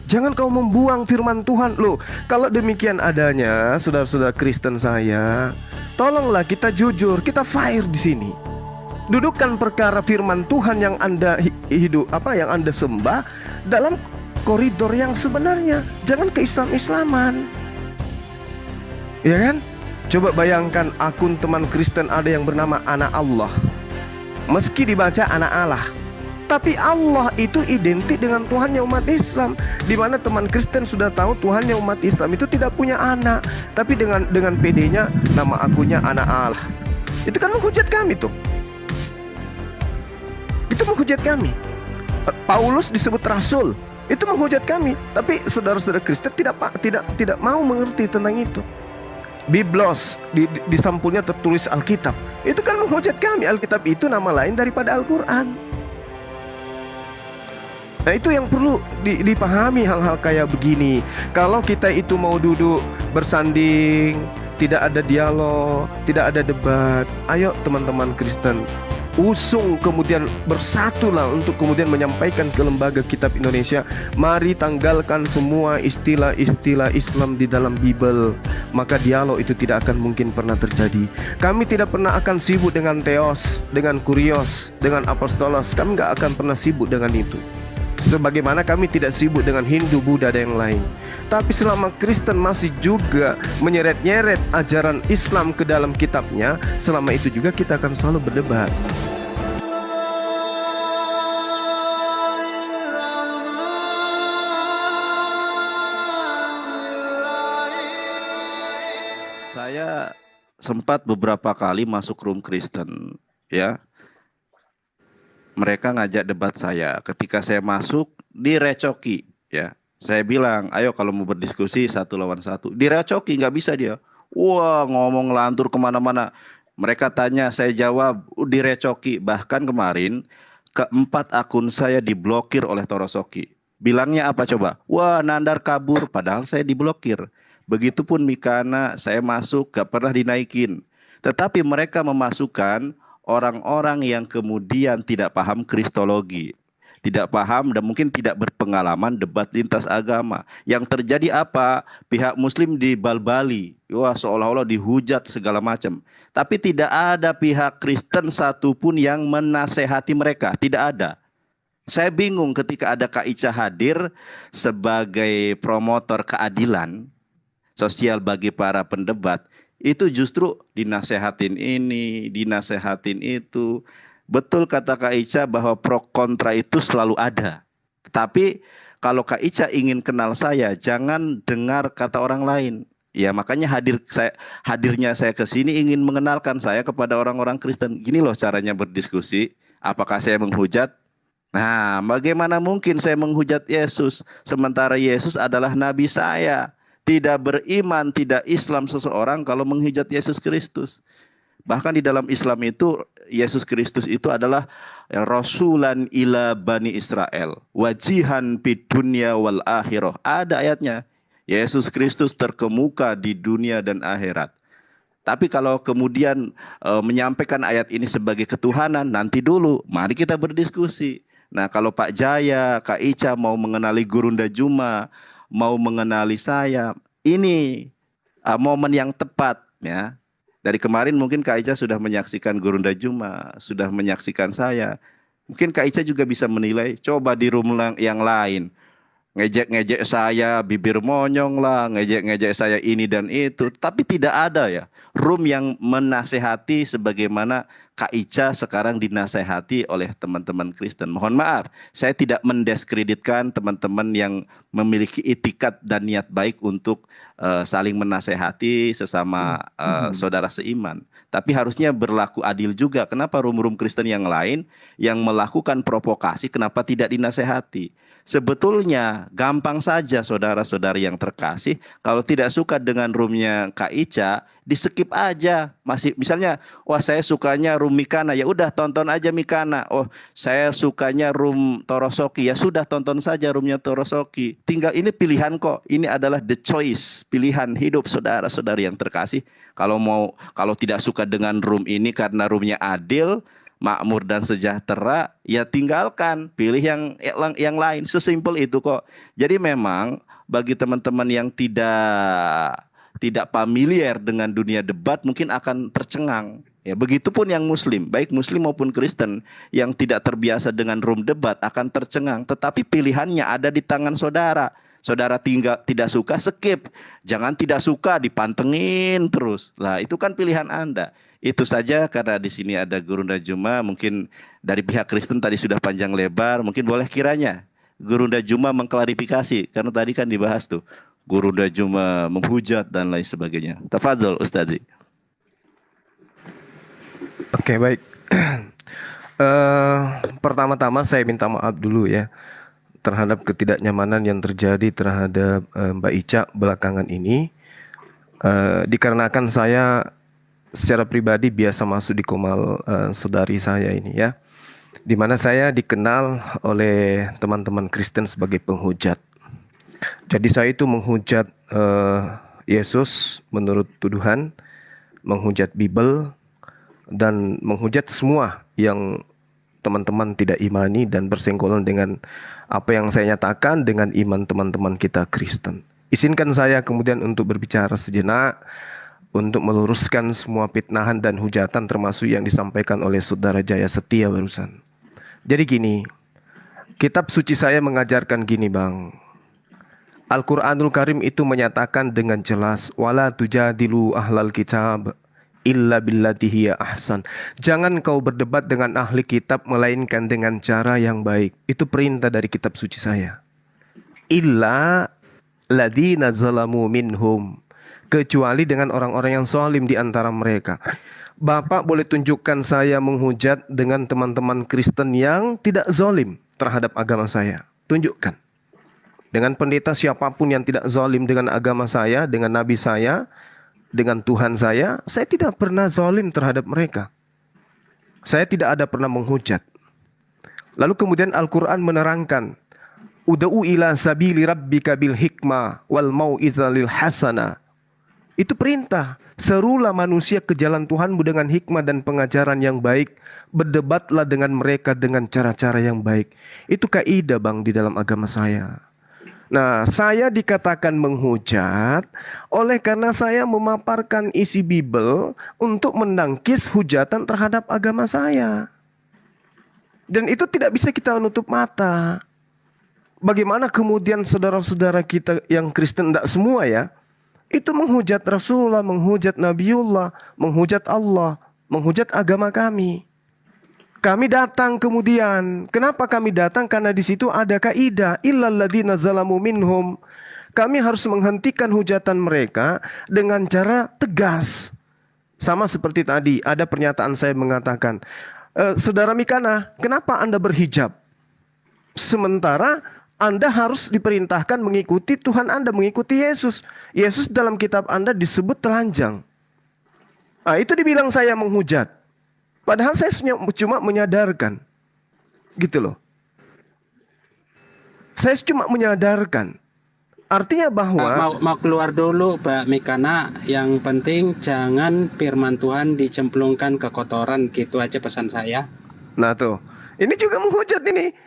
Jangan kau membuang firman Tuhan. Loh, kalau demikian adanya, saudara-saudara Kristen saya, tolonglah kita jujur, kita fair di sini. Dudukkan perkara firman Tuhan yang Anda hidup, yang Anda sembah dalam koridor yang sebenarnya. Jangan ke Islam-Islaman. Ya kan? Coba bayangkan akun teman Kristen ada yang bernama Anak Allah. Meski dibaca Anak Allah, tapi Allah itu identik dengan Tuhannya umat Islam. Di mana teman Kristen sudah tahu Tuhannya umat Islam itu tidak punya anak, tapi dengan PD-nya nama akunnya Anak Allah. Itu kan menghujat kami tuh. Itu menghujat kami. Paulus disebut rasul, itu menghujat kami. Tapi saudara-saudara Kristen tidak mau mengerti tentang itu. Biblos di sampulnya tertulis Alkitab. Itu kan menghujat kami. Alkitab itu nama lain daripada Al-Quran. Nah, itu yang perlu dipahami hal-hal kayak begini. Kalau kita itu mau duduk bersanding, tidak ada dialog, tidak ada debat, ayo teman-teman Kristen, usung kemudian bersatulah untuk kemudian menyampaikan ke Lembaga Kitab Indonesia, mari tanggalkan semua istilah-istilah Islam di dalam Bible. Maka dialog itu tidak akan mungkin pernah terjadi. Kami tidak pernah akan sibuk dengan teos, dengan kurios, dengan apostolos. Kami gak akan pernah sibuk dengan itu. Sebagaimana kami tidak sibuk dengan Hindu, Buddha, dan yang lain. Tapi selama Kristen masih juga menyeret-nyeret ajaran Islam ke dalam kitabnya, selama itu juga kita akan selalu berdebat. Saya sempat beberapa kali masuk room Kristen, ya. Mereka ngajak debat saya. Ketika saya masuk, direcoki, ya. Saya bilang, ayo kalau mau berdiskusi 1 lawan 1. Direcoki, nggak bisa dia. Wah, ngomong lantur kemana-mana. Mereka tanya, saya jawab, direcoki. Bahkan kemarin, keempat akun saya diblokir oleh Torosoki. Bilangnya apa coba? Wah, Nandar kabur, padahal saya diblokir. Begitupun Mikana, saya masuk, gak pernah dinaikin. Tetapi mereka memasukkan orang-orang yang kemudian tidak paham kristologi, tidak paham dan mungkin tidak berpengalaman debat lintas agama. Yang terjadi apa? Pihak Muslim dibalbali, wah seolah-olah dihujat segala macam. Tapi tidak ada pihak Kristen satupun yang menasehati mereka, tidak ada. Saya bingung ketika ada Kak Ica hadir sebagai promotor keadilan sosial bagi para pendebat. Itu justru dinasehatin ini, dinasehatin itu. Betul kata Kak Ica bahwa pro kontra itu selalu ada. Tapi kalau Kak Ica ingin kenal saya, jangan dengar kata orang lain. Ya makanya hadirnya saya ke sini ingin mengenalkan saya kepada orang-orang Kristen. Gini loh caranya berdiskusi. Apakah saya menghujat? Nah, bagaimana mungkin saya menghujat Yesus sementara Yesus adalah nabi saya? Tidak beriman, tidak Islam seseorang kalau menghujat Yesus Kristus. Bahkan di dalam Islam itu, Yesus Kristus itu adalah Rasulan ila Bani Israel. Wajihan fid dunya wal akhirah. Ada ayatnya. Yesus Kristus terkemuka di dunia dan akhirat. Tapi kalau kemudian menyampaikan ayat ini sebagai ketuhanan, nanti dulu. Mari kita berdiskusi. Nah kalau Pak Jaya, Kak Ica mau mengenali Gurunda Juma, mau mengenali saya, ini momen yang tepat ya. Dari kemarin mungkin Kak Ica sudah menyaksikan Gurunda Juma, sudah menyaksikan saya. Mungkin Kak Ica juga bisa menilai, coba di room yang lain. Ngejek-ngejek saya, bibir monyong lah, ngejek-ngejek saya ini dan itu. Tapi tidak ada ya room yang menasehati sebagaimana Kak Ica sekarang dinasehati oleh teman-teman Kristen. Mohon maaf, saya tidak mendiskreditkan teman-teman yang memiliki itikat dan niat baik untuk saling menasehati sesama saudara seiman. Tapi harusnya berlaku adil juga. Kenapa room-room Kristen yang lain yang melakukan provokasi, kenapa tidak dinasehati? Sebetulnya gampang saja saudara-saudari yang terkasih, kalau tidak suka dengan roomnya Kak Ica, di skip aja. Masih misalnya, wah saya sukanya room Mikana, ya udah tonton aja Mikana. Oh saya sukanya room Torosoki, ya sudah tonton saja roomnya Torosoki. Tinggal ini pilihan kok, ini adalah the choice, pilihan hidup saudara-saudari yang terkasih. Kalau tidak suka dengan room ini karena roomnya adil, makmur dan sejahtera, ya tinggalkan, pilih yang lain. Sesimpel itu kok. Jadi memang bagi teman-teman yang tidak familiar dengan dunia debat mungkin akan tercengang. Ya, begitupun yang muslim, baik muslim maupun Kristen yang tidak terbiasa dengan room debat akan tercengang. Tetapi pilihannya ada di tangan saudara. Saudara tidak suka, skip. Jangan tidak suka, dipantengin terus. Lah, itu kan pilihan Anda. Itu saja, karena di sini ada Gurunda Juma, mungkin dari pihak Kristen tadi sudah panjang lebar, mungkin boleh kiranya Gurunda Juma mengklarifikasi, karena tadi kan dibahas tuh Gurunda Juma menghujat dan lain sebagainya. Tafadhol Ustazi. Oke, baik. Pertama-tama saya minta maaf dulu ya terhadap ketidaknyamanan yang terjadi terhadap Mbak Ica belakangan ini. Dikarenakan saya secara pribadi biasa masuk di komal saudari saya ini ya, di mana saya dikenal oleh teman-teman Kristen sebagai penghujat. Jadi saya itu menghujat Yesus menurut tuduhan, menghujat Bible, dan menghujat semua yang teman-teman tidak imani dan bersenggolan dengan apa yang saya nyatakan dengan iman teman-teman kita Kristen. Izinkan saya kemudian untuk berbicara sejenak untuk meluruskan semua fitnahan dan hujatan termasuk yang disampaikan oleh Saudara Jaya Setia barusan. Jadi gini, kitab suci saya mengajarkan gini bang. Al-Quranul Karim itu menyatakan dengan jelas, wala tujadilu ahlal kitab illa billati hiya ahsan. Jangan kau berdebat dengan ahli kitab melainkan dengan cara yang baik. Itu perintah dari kitab suci saya. Illa ladina zalamu minhum, kecuali dengan orang-orang yang zalim di antara mereka. Bapak boleh tunjukkan saya menghujat dengan teman-teman Kristen yang tidak zalim terhadap agama saya. Tunjukkan. Dengan pendeta siapapun yang tidak zalim dengan agama saya, dengan nabi saya, dengan Tuhan saya tidak pernah zalim terhadap mereka. Saya tidak ada pernah menghujat. Lalu kemudian Al-Quran menerangkan, Uda'u ila sabili rabbika bil hikmah wal mau'izalil hasana. Itu perintah. Serulah manusia ke jalan Tuhanmu dengan hikmah dan pengajaran yang baik. Berdebatlah dengan mereka dengan cara-cara yang baik. Itu kaidah bang di dalam agama saya. Nah, saya dikatakan menghujat oleh karena saya memaparkan isi Bible untuk menangkis hujatan terhadap agama saya. Dan itu tidak bisa kita menutup mata. Bagaimana kemudian saudara-saudara kita yang Kristen, tidak semua ya, itu menghujat Rasulullah, menghujat Nabiullah, menghujat Allah, menghujat agama kami. Kami datang kemudian. Kenapa kami datang? Karena di situ ada kaidah illal ladzina zalamu minhum. Kami harus menghentikan hujatan mereka dengan cara tegas. Sama seperti tadi ada pernyataan saya mengatakan, Saudara Mikana, kenapa Anda berhijab? Sementara Anda harus diperintahkan mengikuti Tuhan Anda, mengikuti Yesus. Yesus dalam kitab Anda disebut telanjang. Nah, itu dibilang saya menghujat. Padahal saya cuma menyadarkan. Gitu loh. Saya cuma menyadarkan. Artinya bahwa mau keluar dulu Pak Mikana. Yang penting jangan firman Tuhan dicemplungkan ke kotoran. Gitu aja pesan saya. Nah tuh, ini juga menghujat ini.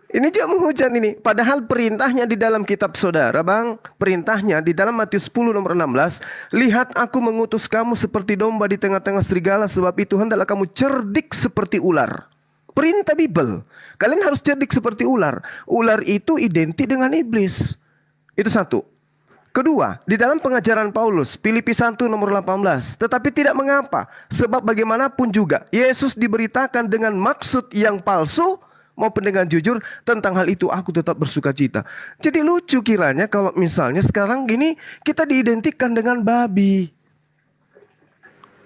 Ini juga menghujat ini. Padahal perintahnya di dalam kitab saudara bang. Perintahnya di dalam Matius 10 nomor 16. Lihat aku mengutus kamu seperti domba di tengah-tengah serigala. Sebab itu hendaklah kamu cerdik seperti ular. Perintah Bible. Kalian harus cerdik seperti ular. Ular itu identik dengan iblis. Itu satu. Kedua, di dalam pengajaran Paulus, Filipi 1 nomor 18. Tetapi tidak mengapa. Sebab bagaimanapun juga Yesus diberitakan dengan maksud yang palsu maupun dengan jujur, tentang hal itu aku tetap bersuka cita. Jadi lucu kiranya kalau misalnya sekarang gini kita diidentikan dengan babi.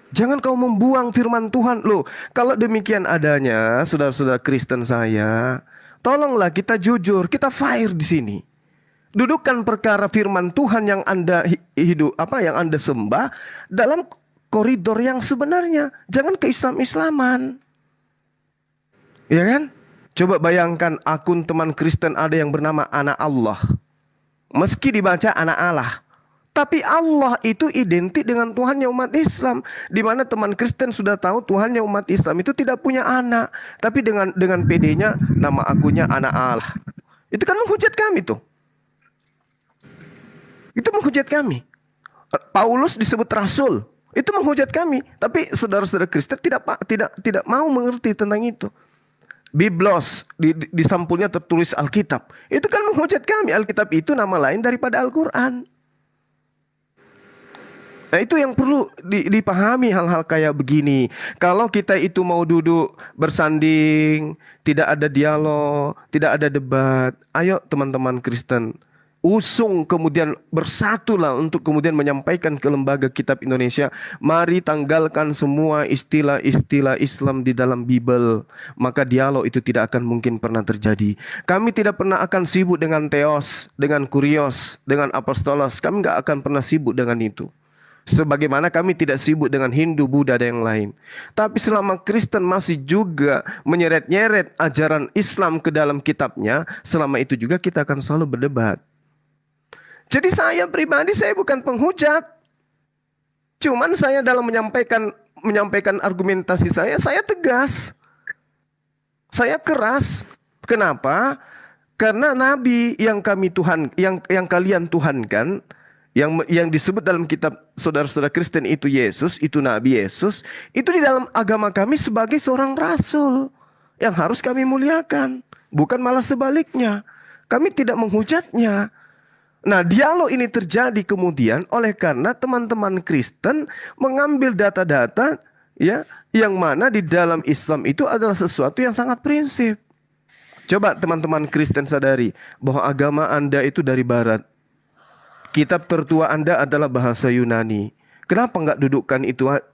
Jangan kau membuang firman Tuhan. Loh, kalau demikian adanya, saudara-saudara Kristen saya, tolonglah kita jujur, kita fair di sini. Dudukkan perkara firman Tuhan yang Anda yang Anda sembah dalam koridor yang sebenarnya. Jangan ke Islam-Islaman. Ya kan? Coba bayangkan akun teman Kristen ada yang bernama Anak Allah. Meski dibaca Anak Allah. Tapi Allah itu identik dengan Tuhannya umat Islam, di mana teman Kristen sudah tahu Tuhannya umat Islam itu tidak punya anak, tapi dengan PD-nya nama akunya anak Allah. Itu kan menghujat kami tuh. Itu menghujat kami. Paulus disebut rasul, itu menghujat kami. Tapi saudara-saudara Kristen tidak mau mengerti tentang itu. Biblos di sampulnya tertulis Alkitab. Itu kan menghujat kami. Alkitab itu nama lain daripada Al-Quran. Nah, itu yang perlu dipahami hal-hal kayak begini. Kalau kita itu mau duduk bersanding, tidak ada dialog, tidak ada debat, ayo teman-teman Kristen, usung kemudian bersatulah untuk kemudian menyampaikan ke Lembaga Kitab Indonesia, mari tanggalkan semua istilah-istilah Islam di dalam Bible. Maka dialog itu tidak akan mungkin pernah terjadi. Kami tidak pernah akan sibuk dengan teos, dengan kurios, dengan apostolos. Kami nggak akan pernah sibuk dengan itu. Sebagaimana kami tidak sibuk dengan Hindu, Buddha, dan yang lain. Tapi selama Kristen masih juga menyeret-nyeret ajaran Islam ke dalam kitabnya, selama itu juga kita akan selalu berdebat. Jadi saya pribadi, saya bukan penghujat. Cuman saya dalam menyampaikan argumentasi saya tegas. Saya keras. Kenapa? Karena Nabi yang kalian tuhankan, yang disebut dalam kitab saudara-saudara Kristen itu Yesus, itu Nabi Yesus, itu di dalam agama kami sebagai seorang rasul yang harus kami muliakan, bukan malah sebaliknya. Kami tidak menghujatnya. Nah, dialog ini terjadi kemudian oleh karena teman-teman Kristen mengambil data-data ya yang mana di dalam Islam itu adalah sesuatu yang sangat prinsip. Coba teman-teman Kristen sadari bahwa agama Anda itu dari barat. Kitab tertua Anda adalah bahasa Yunani. Kenapa nggak dudukkan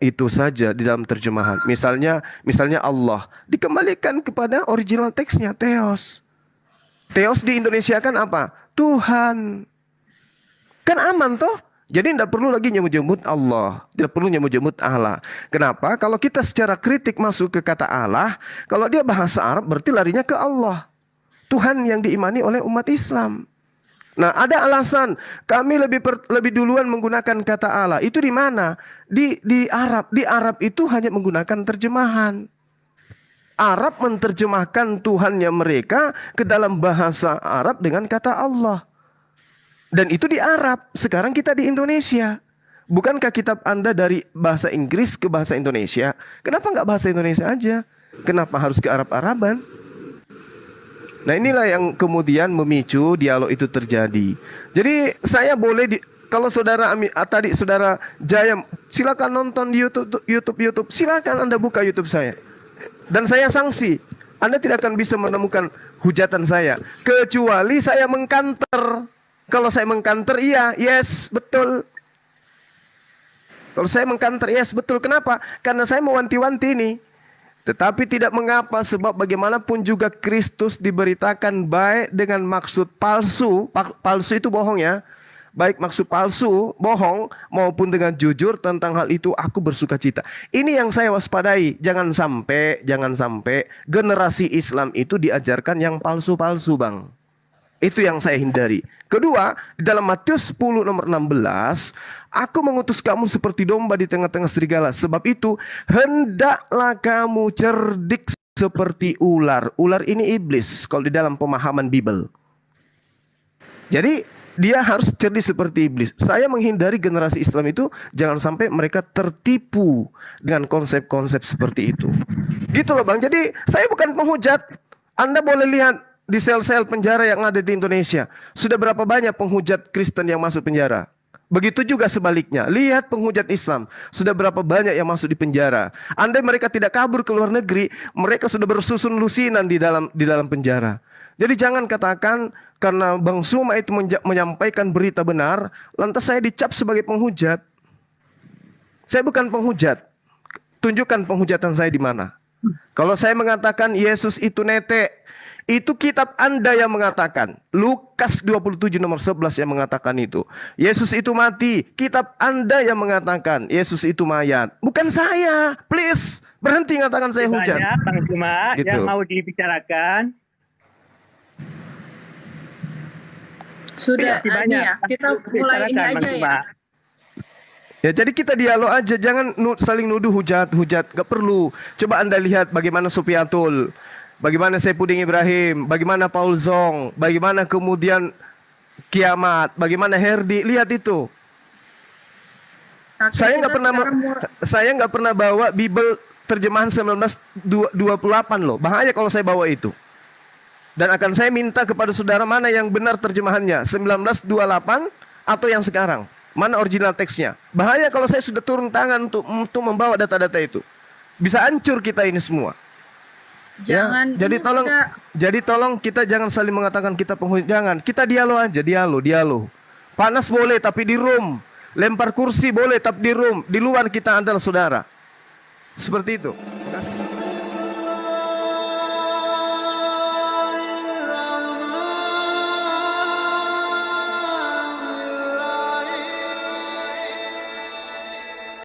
itu saja di dalam terjemahan? Misalnya Allah dikembalikan kepada original teksnya, Theos. Theos di Indonesia kan apa? Tuhan. Kan aman toh? Jadi tidak perlu lagi nyebut-nyebut Allah, tidak perlu nyebut-nyebut Allah. Kenapa? Kalau kita secara kritik masuk ke kata Allah, kalau dia bahasa Arab berarti larinya ke Allah, Tuhan yang diimani oleh umat Islam. Nah, ada alasan kami lebih duluan menggunakan kata Allah. Itu di mana? Di Arab. Di Arab itu hanya menggunakan terjemahan. Arab menerjemahkan Tuhannya mereka ke dalam bahasa Arab dengan kata Allah. Dan itu di Arab. Sekarang kita di Indonesia. Bukankah kitab Anda dari bahasa Inggris ke bahasa Indonesia? Kenapa nggak bahasa Indonesia aja? Kenapa harus ke Arab-Araban? Nah, inilah yang kemudian memicu dialog itu terjadi. Jadi saya boleh kalau saudara tadi saudara Jaya, silakan nonton di YouTube. Silakan Anda buka YouTube saya. Dan saya sanksi, Anda tidak akan bisa menemukan hujatan saya kecuali saya mengkanter. Kalau saya mengkanter, iya, yes, betul. Kalau saya mengkanter, yes, betul. Kenapa? Karena saya mewanti-wanti ini. Tetapi tidak mengapa, sebab bagaimanapun juga Kristus diberitakan baik dengan maksud palsu. Palsu itu bohong ya. Baik maksud palsu, bohong, maupun dengan jujur, tentang hal itu aku bersuka cita. Ini yang saya waspadai. Jangan sampai generasi Islam itu diajarkan yang palsu-palsu, Bang. Itu yang saya hindari. Kedua, di dalam Matius 10 nomor 16, aku mengutus kamu seperti domba di tengah-tengah serigala. Sebab itu, hendaklah kamu cerdik seperti ular. Ular ini iblis, kalau di dalam pemahaman Bible. Jadi, dia harus cerdik seperti iblis. Saya menghindari generasi Islam itu, jangan sampai mereka tertipu dengan konsep-konsep seperti itu. Gitu loh, Bang. Jadi, saya bukan penghujat. Anda boleh lihat di sel-sel penjara yang ada di Indonesia, sudah berapa banyak penghujat Kristen yang masuk penjara. Begitu juga sebaliknya. Lihat penghujat Islam, sudah berapa banyak yang masuk di penjara. Andai mereka tidak kabur ke luar negeri, mereka sudah bersusun lusinan di dalam penjara. Jadi jangan katakan karena Bang Suma itu menyampaikan berita benar, lantas saya dicap sebagai penghujat. Saya bukan penghujat. Tunjukkan penghujatan saya di mana. Kalau saya mengatakan Yesus itu netek, itu kitab Anda yang mengatakan. Lukas 27 nomor 11 yang mengatakan itu. Yesus itu mati. Kitab Anda yang mengatakan Yesus itu mayat. Bukan saya. Please, berhenti mengatakan saya hujat. Banyak, Bang Suma, gitu. yang mau dibicarakan. Sudah, ini ya, kita mulai ini aja ya. Ya, jadi kita dialog aja, jangan saling nuduh hujat, gak perlu. Coba Anda lihat bagaimana Supiatul, bagaimana Saipudin Ibrahim, bagaimana Paul Zong, bagaimana kemudian Kiamat, bagaimana Herdi, lihat itu. Saya nggak pernah bawa Bible terjemahan 1928 loh. Bahaya kalau saya bawa itu. Dan akan saya minta kepada saudara mana yang benar terjemahannya, 1928 atau yang sekarang. Mana original teksnya. Bahaya kalau saya sudah turun tangan untuk membawa data-data itu. Bisa hancur kita ini semua. Jangan ya, jadi tolong kita jangan saling mengatakan kita penghujat. Kita dialog aja, dialog. Panas boleh tapi di room. Lempar kursi boleh tapi di room. Di luar kita adalah saudara. Seperti itu.